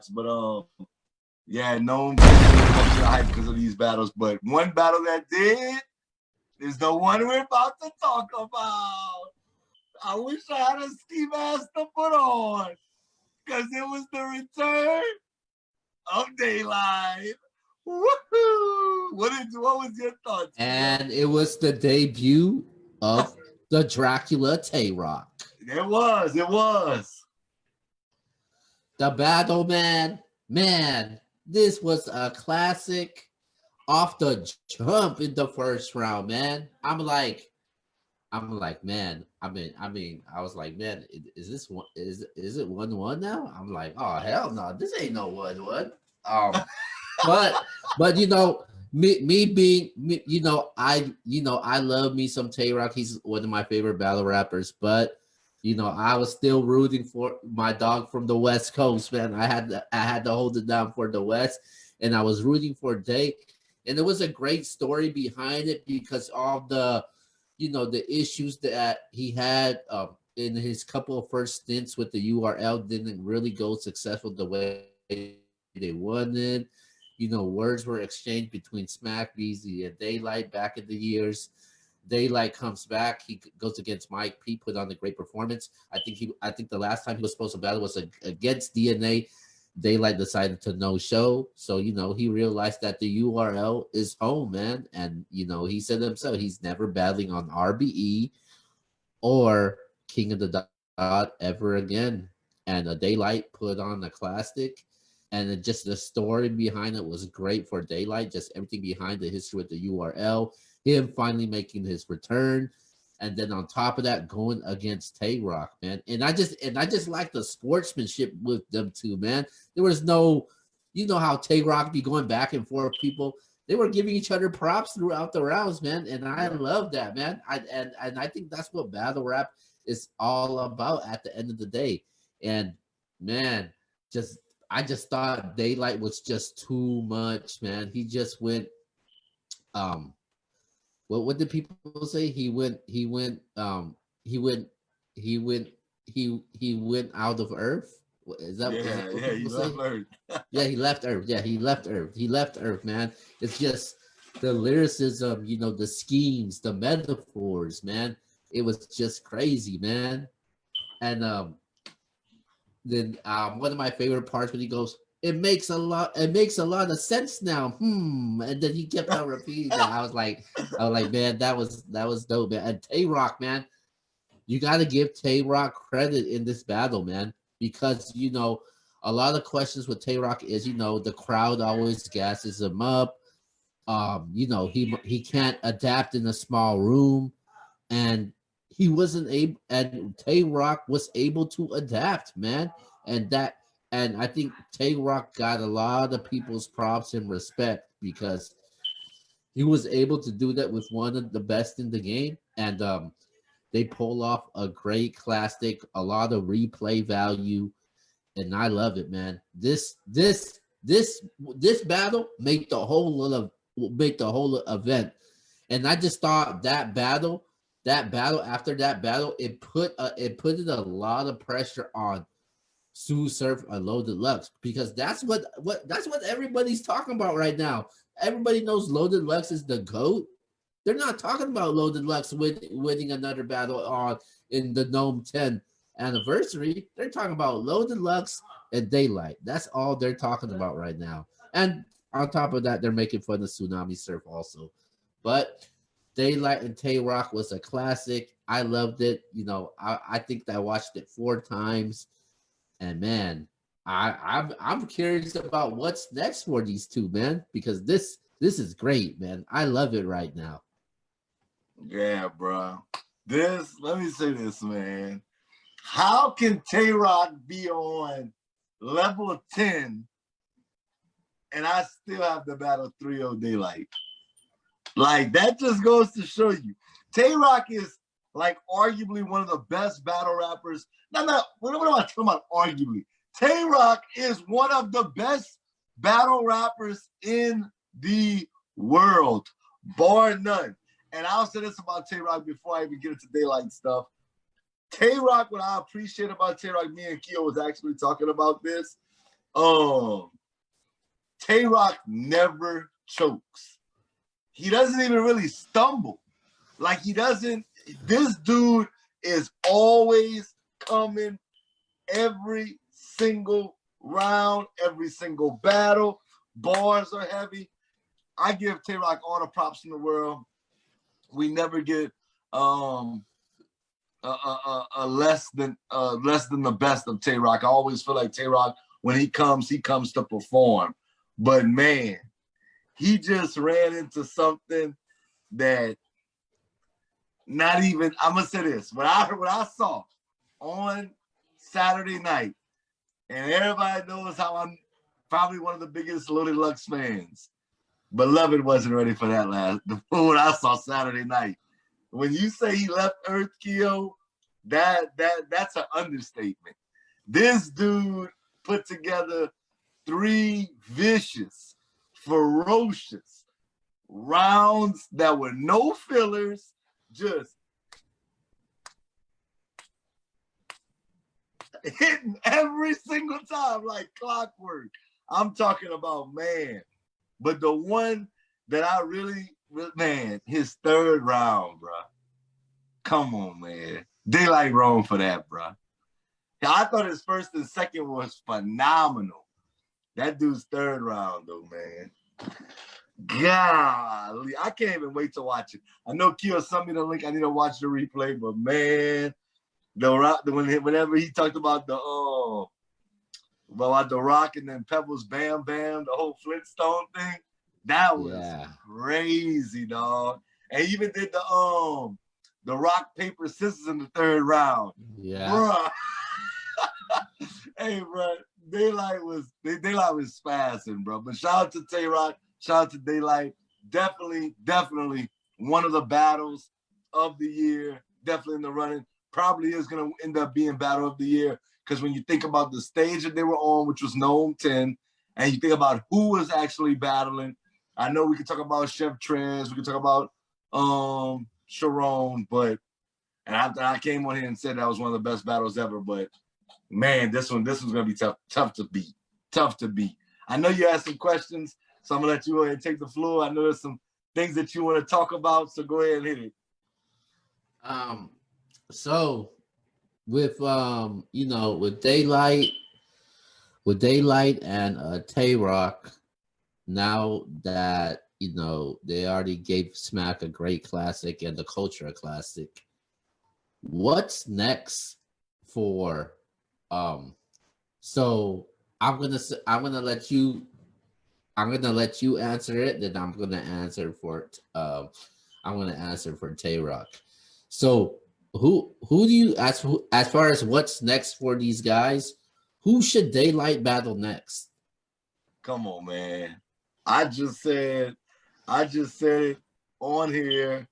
But yeah, no one gets the hype because of these battles. But one battle that did is the one we're about to talk about. I wish I had a ski mask to put on because it was the return of Daylyt. Woohoo! What was your thoughts? And it was the debut of the Dracula Tayroc. It was. The battle, man, this was a classic off the jump in the first round, man. I'm like, man. I was like, man, is this one? Is it 1-1 now? I'm like, oh hell no, this ain't no 1-1. But me being me, I love me some Tayroc. He's one of my favorite battle rappers, but I was still rooting for my dog from the West Coast, man. I had to hold it down for the West, and I was rooting for Day. And there was a great story behind it because all the issues that he had in his couple of first stints with the URL didn't really go successful the way they wanted. Words were exchanged between Smack, Beezy, and Daylyt back in the years. Daylyt comes back. He goes against Mike P. Put on a great performance. I think the last time he was supposed to battle was against DNA. Daylyt decided to no show. So, he realized that the URL is home, man. And, he said himself, he's never battling on RBE or King of the Dot ever again. And Daylyt put on a classic. And then just the story behind it was great for Daylyt. Just everything behind the history with the URL. Him finally making his return. And then on top of that, going against Tayroc, man. And I just like the sportsmanship with them two, man. There was no, how Tayroc be going back and forth. People, they were giving each other props throughout the rounds, man. And I love that, man. And I think that's what battle rap is all about at the end of the day. And man, I just thought Daylyt was just too much, man. He just went what did people say? He went out of Earth. Is that what people say? Earth. Yeah, he left Earth. Yeah, he left Earth. He left Earth, man. It's just the lyricism, the schemes, the metaphors, man. It was just crazy, man. And then one of my favorite parts when he goes, it makes a lot of sense now. And then he kept on repeating that. I was like, man, that was dope, man. And Tayroc, man, you gotta give Tayroc credit in this battle, man. Because a lot of questions with Tayroc is, the crowd always gasses him up. He can't adapt in a small room. And he wasn't able, and Tayroc was able to adapt, man. And I think Tayroc got a lot of people's props and respect because he was able to do that with one of the best in the game. And they pull off a great classic, a lot of replay value, and I love it, man. This battle made the whole event, and I just thought that battle after that battle, it put a lot of pressure on Sue Surf and Loaded Lux because that's what everybody's talking about right now. Everybody knows Loaded Lux is the GOAT. They're not talking about Loaded Lux winning another battle in the Gnome 10 anniversary. They're talking about Loaded Lux and Daylyt. That's all they're talking about right now. And on top of that, they're making fun of Tsunami Surf also. But Daylyt and Tayroc was a classic. I loved it. I think I watched it 4 times. And man, I'm curious about what's next for these two, man, because this is great, man. I love it right now. Yeah, bro. Let me say this, man. How can Tayroc be on level 10 and I still have to battle 3-0 Daylyt? Like, that just goes to show you. Tayroc is like arguably one of the best battle rappers. What am I talking about? Arguably, Tayroc is one of the best battle rappers in the world, bar none. And I'll say this about Tayroc before I even get into Daylyt stuff. Tayroc, what I appreciate about Tayroc, me and Keo was actually talking about this. Tayroc never chokes. He doesn't even really stumble. Like he doesn't. This dude is always coming every single round, every single battle. Bars are heavy. I give Tayroc all the props in the world. We never get less than the best of Tayroc. I always feel like Tayroc, when he comes to perform. But man, he just ran into something that not even. I'm gonna say this: what I saw on Saturday night, and everybody knows how I'm probably one of the biggest Loaded Lux fans. Beloved wasn't ready for that what I saw Saturday night. When you say he left Earth, Keo, that's an understatement. This dude put together 3 vicious, ferocious rounds that were no fillers, just hitting every single time like clockwork. I'm talking about, man. But the one that I really, man, his 3rd round, bro. Come on, man. Daylyt wrong for that, bro. I thought his 1st and 2nd was phenomenal. That dude's 3rd round, though, man. Golly, I can't even wait to watch it. I know Keo sent me the link. I need to watch the replay, but man, whenever he talked about the Rock and then Pebbles Bam Bam, the whole Flintstone thing, that was crazy, dog. And he even did the rock, paper, scissors in the 3rd round. Yeah. Bruh. Hey, bro, Daylyt was spazzing, bro. But shout out to Tayroc, shout out to Daylyt. Definitely one of the battles of the year. Definitely in the running. Probably is going to end up being battle of the year, because when you think about the stage that they were on, which was Gnome 10, and you think about who was actually battling, I know we could talk about Chef Trez, we could talk about Sharon, but and I came on here and said that was one of the best battles ever, but man, this one's gonna be tough to beat. I know you asked some questions, so I'm gonna let you go ahead and take the floor. I know there's some things that you want to talk about, so go ahead and hit it. So with with Daylyt and Tayroc, now that they already gave Smack a great classic and the Culture a classic, what's next for so I'm gonna let you answer it, then I'm gonna answer for Tayroc. So who do you, as far as what's next for these guys, who should Daylyt battle next? Come on, man. I just said it on here.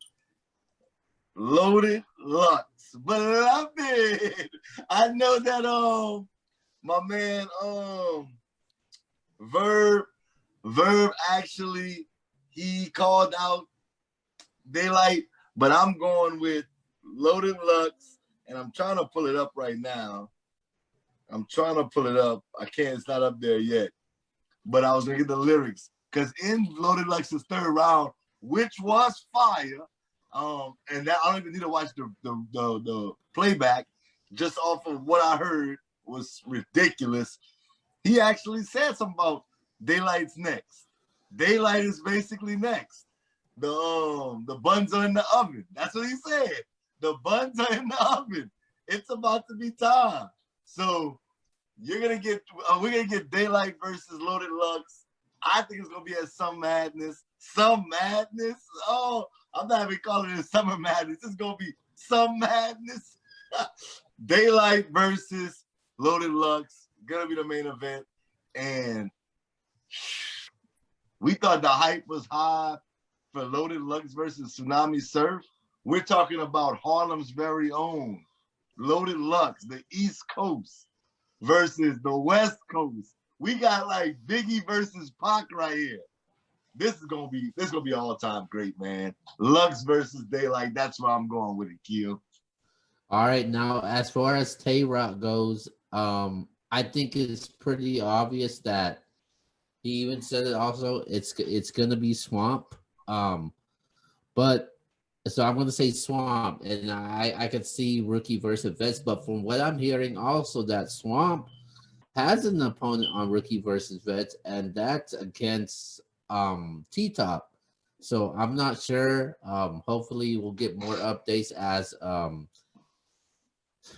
Loaded Lux. Beloved. I know that my man Verb actually, he called out Daylyt, but I'm going with Loaded Lux, and I'm trying to pull it up right now. I can't, it's not up there yet. But I was gonna get the lyrics, because in Loaded Lux's 3rd round, which was fire, and that I don't even need to watch the playback, just off of what I heard was ridiculous. He actually said something about Daylight's next. Daylyt is basically next. The buns are in the oven. That's what he said. The buns are in the oven. It's about to be time. So we're gonna get Daylyt versus Loaded Lux. I think it's gonna be at Some Madness. Some Madness. Oh, I'm not even calling it Summer Madness. It's gonna be Some Madness. Daylyt versus Loaded Lux. Gonna be the main event. And we thought the hype was high for Loaded Lux versus Tsunami Surf. We're talking about Harlem's very own Loaded Lux, the East Coast versus the West Coast. We got like Biggie versus Pac right here. This is gonna be all time great, man. Lux versus Daylyt. That's where I'm going with it, Keo. All right, now as far as Tayroc goes, I think it's pretty obvious that he even said it also. It's gonna be Swamp. But so I'm gonna say Swamp, and I could see Rookie versus Vets, but from what I'm hearing also that Swamp has an opponent on Rookie versus Vets, and that's against T-Top. So I'm not sure. Hopefully we'll get more updates as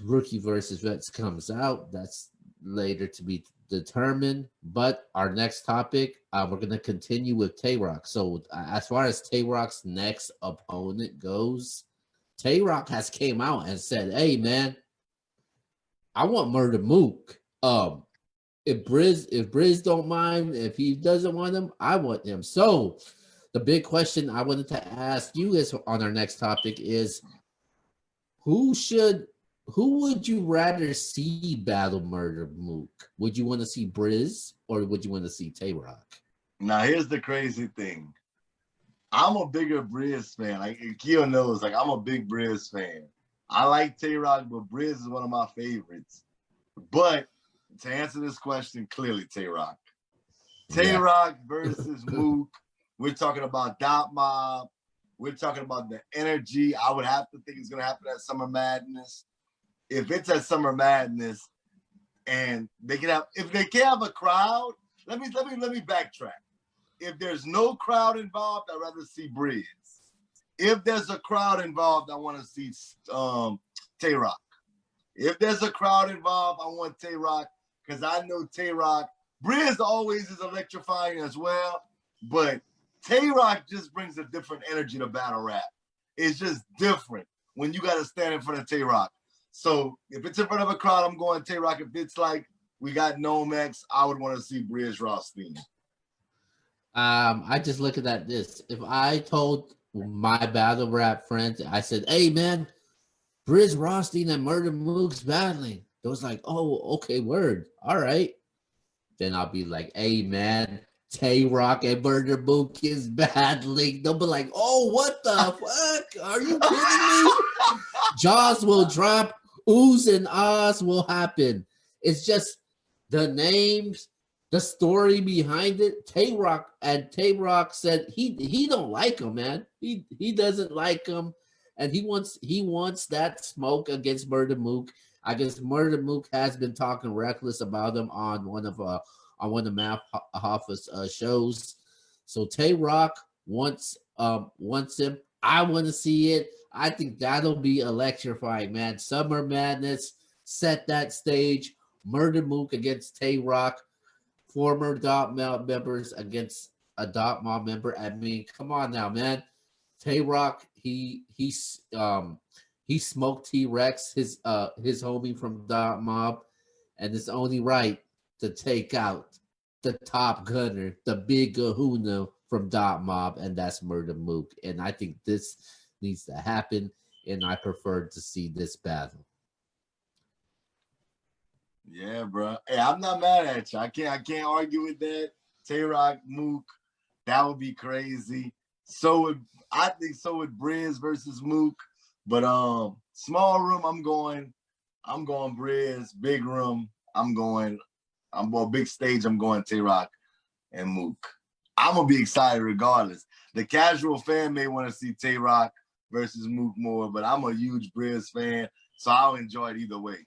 Rookie versus Vets comes out. That's later to be determined. But our next topic, we're gonna continue with Tayroc. So as far as Tayroc's next opponent goes, Tayroc has came out and said, "Hey man, I want Murder Mook. If Briz don't mind, if he doesn't want him, I want him." So the big question I wanted to ask you is on our next topic is who would you rather see battle Murder Mook? Would you want to see Briz or would you want to see Tayroc? Now, here's the crazy thing. I'm a bigger Briz fan. Like Keo knows, like I'm a big Briz fan. I like Tayroc, but Briz is one of my favorites. But to answer this question, clearly Tayroc. Tayroc versus Mook. We're talking about Dot Mob. We're talking about the energy. I would have to think it's gonna happen at Summer Madness. If it's at Summer Madness, and they can have, if they can't have a crowd, let me backtrack. If there's no crowd involved, I'd rather see Briz. If there's a crowd involved, I want to see Tayroc. If there's a crowd involved, I want Tayroc because I know Tayroc. Briz always is electrifying as well, but Tayroc just brings a different energy to battle rap. It's just different when you got to stand in front of Tayroc. So if it's in front of a crowd, I'm going Tayroc. If it's like we got Nomex, I would want to see Briz Rothstein. I just look at that this. If I told my battle rap friends, I said, "Hey man, Briz Rothstein and Murder Mook's battling." They was like, "Oh, okay, word. All right." Then I'll be like, "Hey man, Tayroc and Murder Mook is battling." They'll be like, "Oh, what the fuck? Are you kidding me?" Jaws will drop, oohs and ahs will happen. It's just the names, the story behind it. Tayroc said he don't like him, man. He doesn't like him, and he wants that smoke against Murder Mook. I guess Murder Mook has been talking reckless about him on one of Matt Hoffa's shows. So Tayroc wants him. I want to see it. I think that'll be electrifying, man. Summer Madness, set that stage. Murder Mook against Tayroc. Former Dot Mob members against a Dot Mob member. I mean, come on now, man. Tayroc, he smoked T-Rex, his homie from Dot Mob, and it's only right to take out the top gunner, the big kahuna from Dot Mob, and that's Murder Mook. And I think this needs to happen, and I prefer to see this battle. Yeah, bro. Hey, I'm not mad at you. I can't argue with that. Tayroc, Mook, that would be crazy. I think so would Briz versus Mook. But small room, I'm going Briz. Big room, big stage, I'm going Tayroc and Mook. I'm gonna be excited regardless. The casual fan may want to see Tayroc versus Mook more, but I'm a huge Briz fan, so I'll enjoy it either way.